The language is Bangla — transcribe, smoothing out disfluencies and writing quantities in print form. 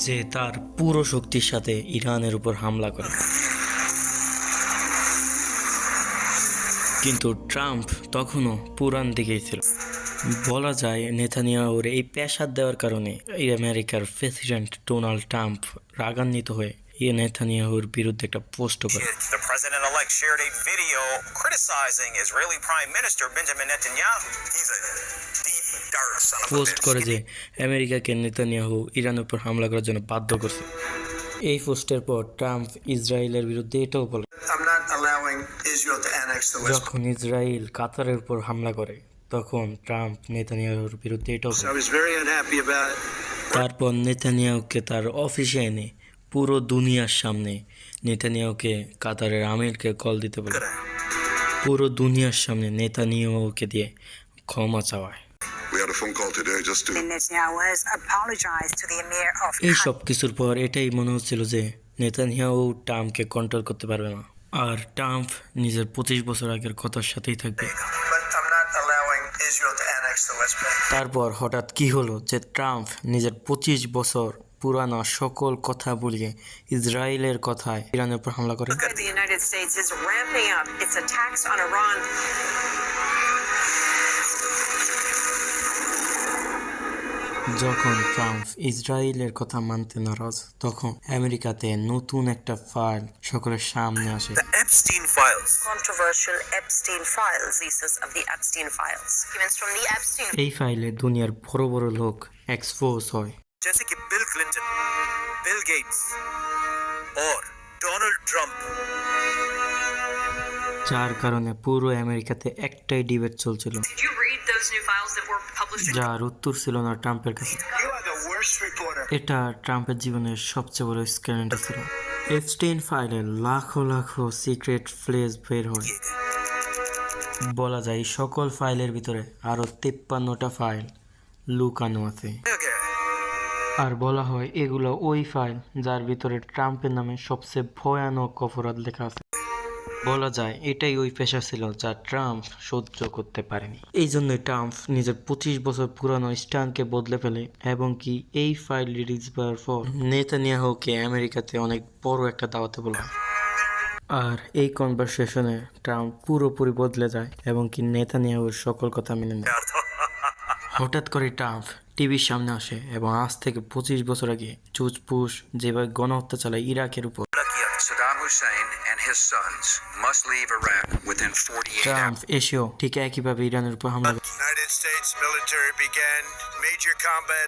যে তার পুরো শক্তির সাথে ইরানের উপর হামলা করে। কিন্তু ট্রাম্প তখনও পুরান দিকেই ছিল। বলা যায় নেতানিয়াহুর এই প্রেসার দেওয়ার কারণে আমেরিকার প্রেসিডেন্ট ডোনাল্ড ট্রাম্প রাগান্বিত হয়ে নেতানিয়াহুর বিরুদ্ধে একটা পোস্ট করে। The president-elect shared a video criticizing Israeli Prime Minister Benjamin Netanyahu. He's a deep, dark son of a post bitch. করে যে আমেরিকাকে নেতানিয়াহু ইরানের উপর হামলা করার জন্য বাধ্য করছে। এই পোস্টের পর ট্রাম্প ইসরায়েলের বিরুদ্ধে এটাও বলে, I'm not allowing Israel to annex the West. যখন ইসরায়েল কাতারের উপর হামলা করে তখন ট্রাম্প নেতানিয়াহুর বিরুদ্ধে এটাও So বলে। I was very unhappy about it. তারপর নেতানিয়াহুকে তার অফিসে এনে পুরো দুনিয়ার সামনে নেতানিয়াহুকে কাতারের আমিরকে কল দিতে বলে। পুরো দুনিয়ার সামনে নেতানিয়াহুকে দিয়ে ক্ষমা চাওয়ায়। We had a phone call today just to Netanyahu has apologized to the emir of এই সব কিছুর পর এটাই মনে হচ্ছিল যে নেতানিয়াহু ট্রাম্পকে কন্ট্রোল করতে পারবে না, আর ট্রাম্প নিজের 25 বছর আগের কথার সাথেই থাকবে। But I'm not allowing Israel to annex the West Bank. তারপর হঠাৎ কি হলো যে ট্রাম্প নিজের 25 বছর পুরানো সকল কথা বলিয়ে ইসরায়েলের কথায় ইরানের উপর হামলা করে। The United States is ramping up its attacks on Iran. যখন ট্রাম্প ইসরায়েলের কথা মানতে নারাজ, তখন আমেরিকাতে নতুন একটা ফাইল সকলের সামনে আসে। The Epstein Files. Controversial Epstein files, pieces of the Epstein files. Documents from the Epstein এই ফাইলে দুনিয়ার বড় বড় লোক এক্সপোজ হয়, जैसे कि बिल क्लिंटन, बिल गेट्स और डोनाल्ड ट्रंप। যার কারণে পুরো আমেরিকাতে একটাই ডিবেট চলছিল, Did you read those new files that were published? যার উত্তর ছিল না ট্রাম্পের কাছে। You are the worst reporter. এটা ট্রাম্পের জীবনের সবচেয়ে বড় স্ক্যান্ডাল ছিল। এপস্টেইন ফাইলে লাখো লাখো সিক্রেট ফ্লেজ বের হয়। বলা যায় সকল ফাইলের ভিতরে আরো 53টা ফাইল লুকানো আছে। আর বলা হয় এগুলো ওই ফাইল যার ভিতরে ট্রাম্পের নামে সবচেয়ে ভয়ানক অপরাধ লেখা আছে। বলা যায় এটাই ওই পেশা ছিল যা ট্রাম্প সহ্য করতে পারেনি। এই জন্যই ট্রাম্প নিজের 25 বছর পুরানো স্ট্যান্ডকে বদলে ফেলে, এবং কি এই ফাইল রিলিজ করার পর নেতানিয়াহুকে আমেরিকাতে অনেক বড় একটা দাওয়াতে বলা হয়। আর এই কনভারসেশনে ট্রাম্প পুরোপুরি বদলে যায় এবং কি নেতানিয়াহুর সকল কথা মেনে নেয়। হঠাৎ করে ট্রাম্প টিভির সামনে আসে এবং আজ থেকে 25 বছর আগে জর্জ বুশ যেভাবে গণহত্যা চালায় ইরাকের উপর, Saddam Hussein and his sons must leave Iraq within 48 Trump এসেও ঠিক একইভাবে ইরানের উপর হামলা করে। United States military began major combat